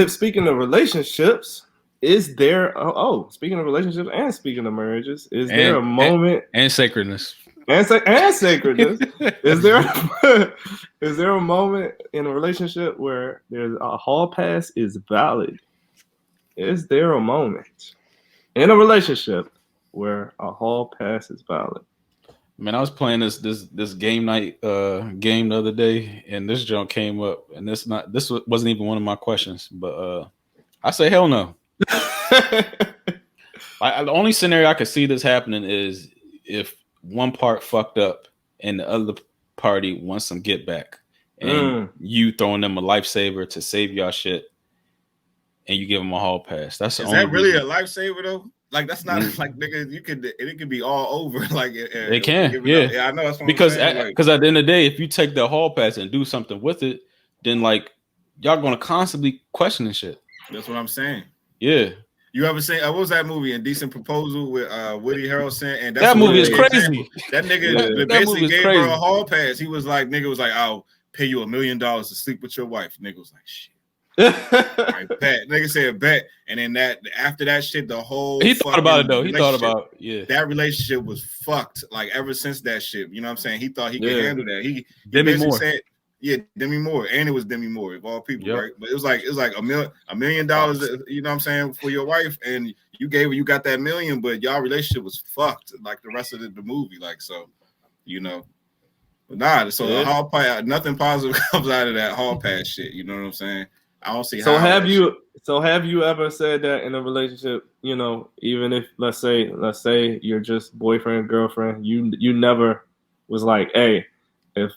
Speaking of relationships, is there? Speaking of relationships and speaking of marriages, is there a moment and sacredness and sacredness? is there a moment in a relationship where there's a hall pass is valid? Is there a moment in a relationship where a hall pass is valid? Man, I was playing this game night game the other day, and this junk came up, and this wasn't even one of my questions, but I say hell no. The only scenario I could see this happening is if one part fucked up and the other party wants some get back, and you throwing them a lifesaver to save y'all shit, and you give them a hall pass. Is that really a lifesaver though? Like that's not like nigga. It could be all over. Like it can, yeah. I know that's because at the end of the day, if you take the hall pass and do something with it, then like y'all gonna constantly question and shit. That's what I'm saying. Yeah. You ever seen what was that movie, Indecent Proposal with Woody Harrelson? And that movie is crazy. That nigga basically gave her a hall pass. He was like, nigga was like, I'll pay you $1 million to sleep with your wife. Nigga was like, shit. Right, bet. Nigga said bet, and then after that shit, the whole he thought about it though. He thought about that relationship was fucked. Like ever since that shit, you know what I'm saying? He thought he could handle that. He Demi Moore. Said, Demi Moore, and it was Demi Moore of all people, right? But it was like $1 million, you know what I'm saying, for your wife, and you got that million, but y'all relationship was fucked like the rest of the movie, like so, you know. Nah, so the hall pass, nothing positive comes out of that hall pass shit. You know what I'm saying? I don't see. So have you ever said that in a relationship? You know, even if let's say you're just boyfriend girlfriend, you never was like, hey, if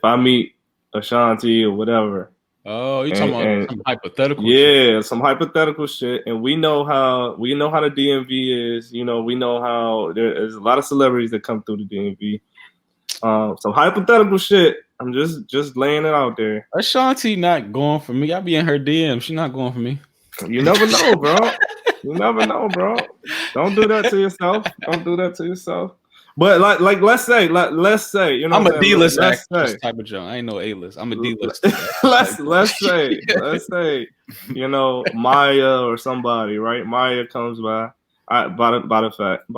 I meet Ashanti or whatever. Oh, you talking about some hypothetical? Yeah, some hypothetical shit, and we know how the DMV is. You know, we know how there's a lot of celebrities that come through the DMV. Some hypothetical shit. I'm just laying it out there. Ashanti not going for me. I be in her DM. She's not going for me. You never know, bro. You never know, bro. Don't do that to yourself. Don't do that to yourself. But like let's say, you know, I'm a D-list actress type of junk. I ain't no A-list. I'm a D-list. let's say, you know, Maya or somebody, right? Maya comes by. Matter of fact,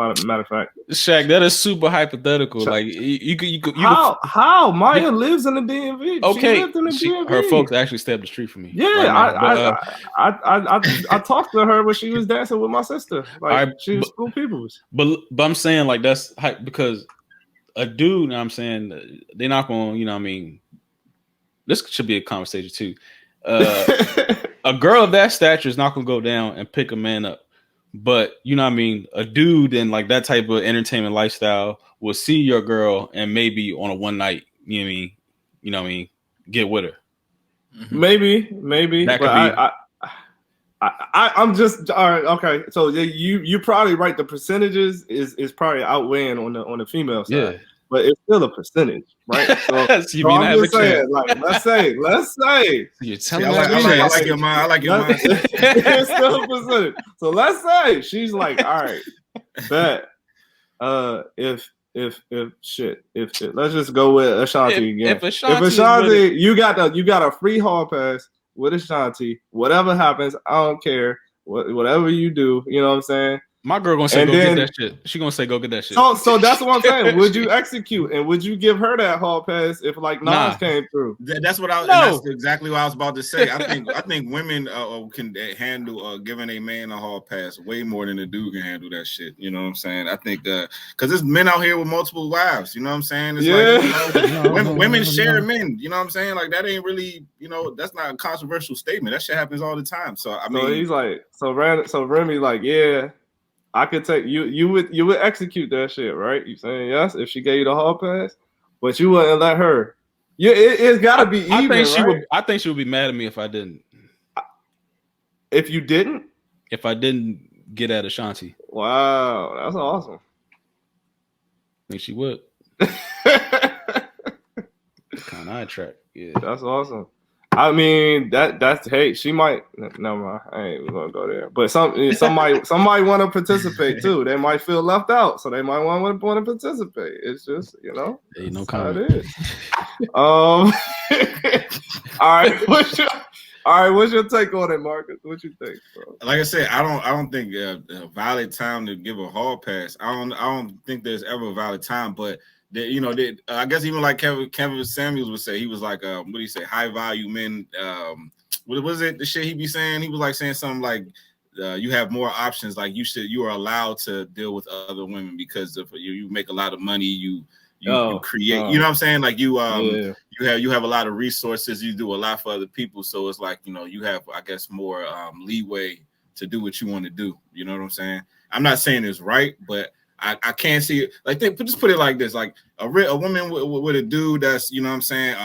Shaq, that is super hypothetical. Like you could how Maya lives in the DMV. Okay, she lived in the DMV. Her folks actually step the street from me. Yeah, right I talked to her when she was dancing with my sister. Like she was school people's. But I'm saying like that's hype because a dude. You know what I'm saying they're not going. You know what I mean. This should be a conversation too. A girl of that stature is not gonna go down and pick a man up. But you know what I mean, a dude in like that type of entertainment lifestyle will see your girl and maybe on a one night, you know what I mean, get with her. Maybe. That but I'm just all right. Okay, so you probably right. The percentages is probably outweighing on the female side. Yeah. But it's still a percentage, right? So, I'm just saying, like, let's say. You're telling me I like your mind. I like your mind. It's still a percentage. So let's say she's like, all right, bet. If let's just go with Ashanti again. If Ashanti, you got a free hall pass with Ashanti. Whatever happens, I don't care. Whatever you do, you know what I'm saying. My girl gonna say get that shit. She gonna say go get that shit. So that's what I'm saying. Would you execute and would you give her that hall pass if like Nas came through? That's what that's exactly what I was about to say. I think women can handle giving a man a hall pass way more than a dude can handle that shit. You know what I'm saying? I think because there's men out here with multiple wives. You know what I'm saying? It's like women share men. You know what I'm saying? Like that ain't really that's not a controversial statement. That shit happens all the time. So I mean, he's like so Remy like I could take you. You would execute that shit, right? You saying yes if she gave you the hall pass, but you wouldn't let her. Yeah, it's gotta be even. I think she would be mad at me if I didn't. If you didn't? If I didn't get at Ashanti. Wow, that's awesome. I think she would. Kind of eye track. Yeah, that's awesome. I mean that's she might never mind. I ain't gonna go there. But somebody want to participate too. They might feel left out, so they might want to participate. It's just ain't no comment. It is. All right. All right, what's your take on it, Marcus? What you think, bro? Like I said, I don't think a valid time to give a hall pass. I don't think there's ever a valid time, but I guess even like Kevin Samuels would say, he was like, what do you say, high value men. What was it? The shit he be saying? He was like saying something like, you have more options. Like you are allowed to deal with other women because if you make a lot of money, you create. You know what I'm saying? Like you have a lot of resources. You do a lot for other people, so it's like you have, I guess, more leeway to do what you want to do. You know what I'm saying? I'm not saying it's right, but I can't see it. Like just put it like this: like a woman with a dude that's what I'm saying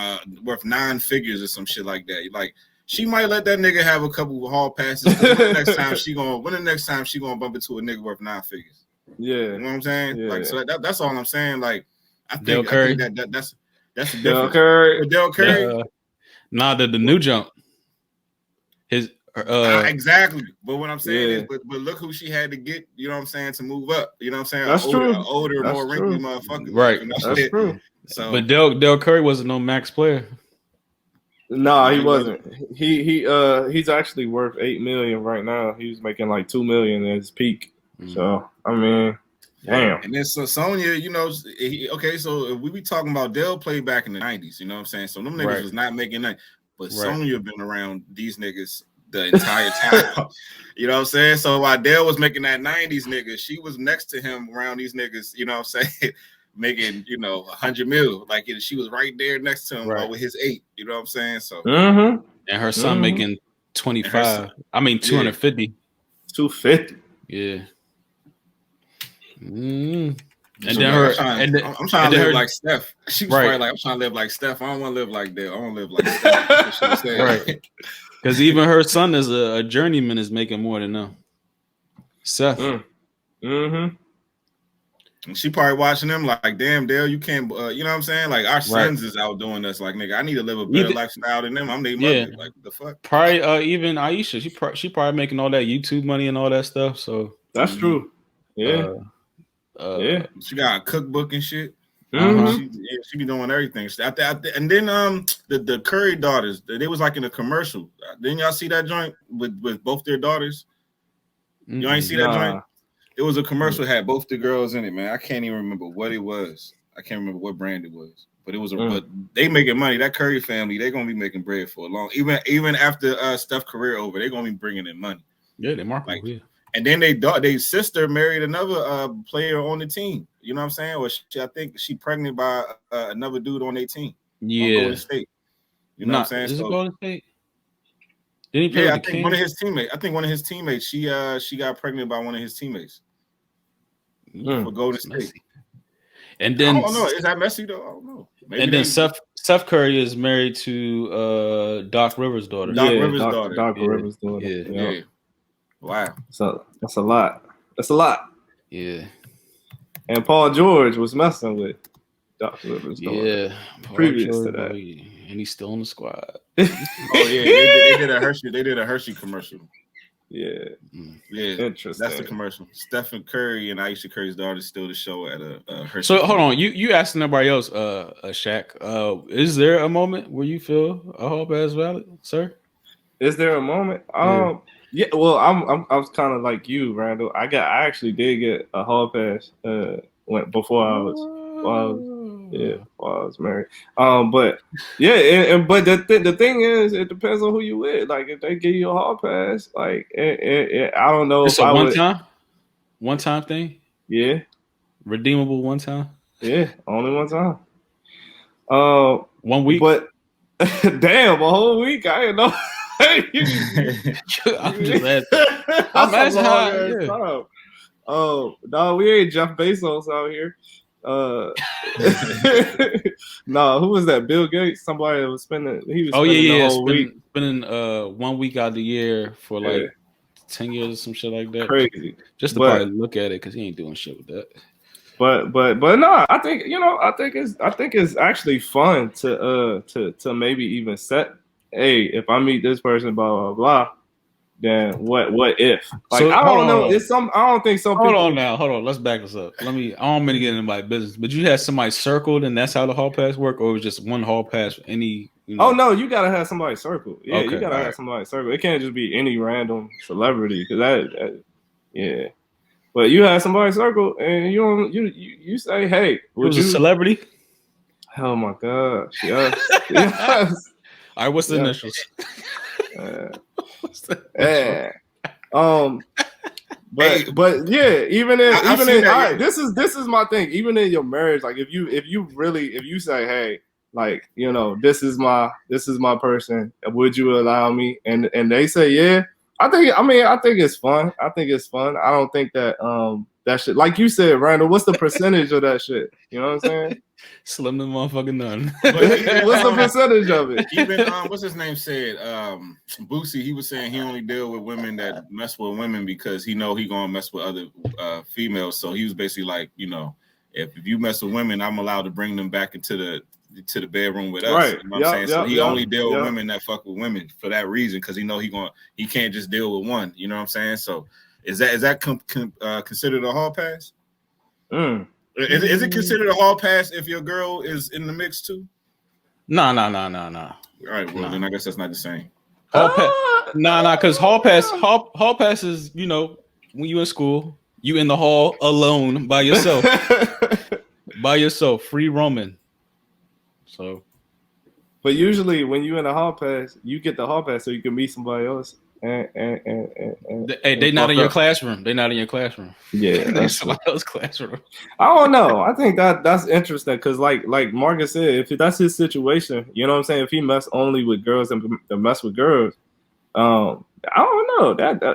worth 9 figures or some shit like that. Like she might let that nigga have a couple of hall passes. When the next time she gonna bump into a nigga worth 9 figures? Yeah, you know what I'm saying? Yeah. Like so that's all I'm saying. Like I think that's a difference. Dell Curry. The new jump. His exactly. But what I'm saying is, but look who she had to get. You know what I'm saying, to move up. You know what I'm saying? That's true. Older, more wrinkly motherfucker. Right. That's true. So, but Dell Curry wasn't no max player. No, he wasn't. He's actually worth $8 million right now. He was making like $2 million at his peak. So I mean, damn. And then so Sonya, okay. So if we be talking about Dell played back in the 90s. You know what I'm saying? So them niggas was not making nothing. But Sonya been around these niggas the entire time. You know what I'm saying? So while Dell was making that 90s nigga, she was next to him around these niggas. You know what I'm saying? Making 100 mil, like she was right there next to him with his 8. You know what I'm saying? So and her son making 25. I mean 250. 250. Yeah. And then I'm trying to live like Steph. She was probably like, I'm trying to live like Steph. I don't want to live like Dale. I want to live like Steph. Right. Because even her son is a journeyman, is making more than them. Seth. And she probably watching them like, damn, Dale, you can't, you know what I'm saying? Like, our sons is out doing this. Like, nigga, I need to live a better lifestyle than them. I'm their mother. Like, the fuck? Probably even Aisha, she probably making all that YouTube money and all that stuff. So that's true. Yeah. She got a cookbook and shit. She be doing everything. And then the Curry daughters, they was like in a commercial. Didn't y'all see that joint with both their daughters? You ain't see that joint? It was a commercial, had both the girls in it, man. I can't even remember what it was. I can't remember what brand it was, but it was but they making money. That Curry family, they're gonna be making bread for a long. Even after Steph's career over, they're gonna be bringing in money. Yeah, they market. Like, and then they sister married another player on the team. You know what I'm saying? Or I think she pregnant by another dude on their team. Yeah, Golden State. You know what I'm saying? Is it Golden State? Did he play I think one of his teammates. I think one of his teammates. She got pregnant by one of his teammates. For Golden State. And then I don't know. Is that messy though? I don't know. Maybe and then Steph Curry is married to Doc Rivers' daughter. Doc Rivers' daughter. Yeah. Wow. So that's a lot. That's a lot. Yeah. And Paul George was messing with Doc Rivers' daughter. Yeah. Previous to that. And he's still on the squad. They did a Hershey commercial. Yeah. Interesting. That's the commercial. Stephen Curry and Aisha Curry's daughter still to show at a Hershey. So hold on, you asking everybody else, Shaq. Is there a moment where you feel a hall pass valid, sir? Is there a moment? Yeah. Well, I was kind of like you, Randall. I actually did get a hall pass before I was married. But the thing is, it depends on who you with. Like, if they give you a hall pass, like I don't know. It's one time thing. Yeah, redeemable one time. Yeah, only one time. 1 week, but damn, a whole week. I didn't know. I'm just asking. I'm asking how. Oh no, we ain't Jeff Bezos out here. No, who was that? Bill Gates. Somebody that was spending. He was. The whole week. Spending 1 week out of the year for like 10 years or some shit like that. Crazy. Just to probably look at it because he ain't doing shit with that. But no, I think it's actually fun to maybe even set. Hey, if I meet this person, blah blah blah, than what if. Like so, I don't know. It's some. I don't think some. Hold on now. Hold on. Let's back this up. I don't mean to get into my business, but you had somebody circled, and that's how the hall pass work, or it was just one hall pass for any. You know? Oh no, you gotta have somebody circled. Yeah, okay, you gotta have somebody circled. It can't just be any random celebrity because that yeah. But you have somebody circled, and you say, hey, was a celebrity? Oh my gosh, yes, yes. All right, what's the initials? But yeah, even in all right, this is my thing. Even in your marriage, like if you say, hey, like, you know, this is my person, would you allow me? And they say yeah. I think it's fun. I don't think that that shit, like you said, Randall, what's the percentage of that shit? You know what I'm saying? Slim the motherfucking none. What's the percentage of it? Even what's his name said, Boosie, he was saying he only deal with women that mess with women because he know he gonna mess with other females. So he was basically like, you know, if you mess with women, I'm allowed to bring them back into the bedroom with us. Right. You know what I'm saying? So he only deal with women that fuck with women for that reason, because he know he can't just deal with one. You know what I'm saying? So is that considered a hall pass? Is it considered a hall pass if your girl is in the mix too? No. All right, well then I guess that's not the same. Because hall pass is, you know, when you in school, you in the hall alone by yourself. Free roaming. So, but usually when you in a hall pass, you get the hall pass so you can meet somebody else. They not in your classroom. They're not in your classroom. Yeah, that's somebody else's classroom. I don't know. I think that's interesting because, like Marcus said, if that's his situation, you know what I'm saying. If he mess only with girls and mess with girls, I don't know that I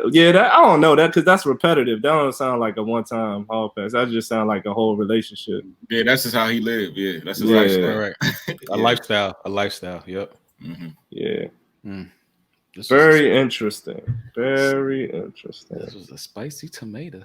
don't know that because that's repetitive. That don't sound like a one-time hall pass. That just sound like a whole relationship. Yeah, that's just how he lived. Yeah, that's his lifestyle. Right. A lifestyle. Yep. Mm-hmm. Yeah. Very interesting. Very interesting. This was a spicy tomato.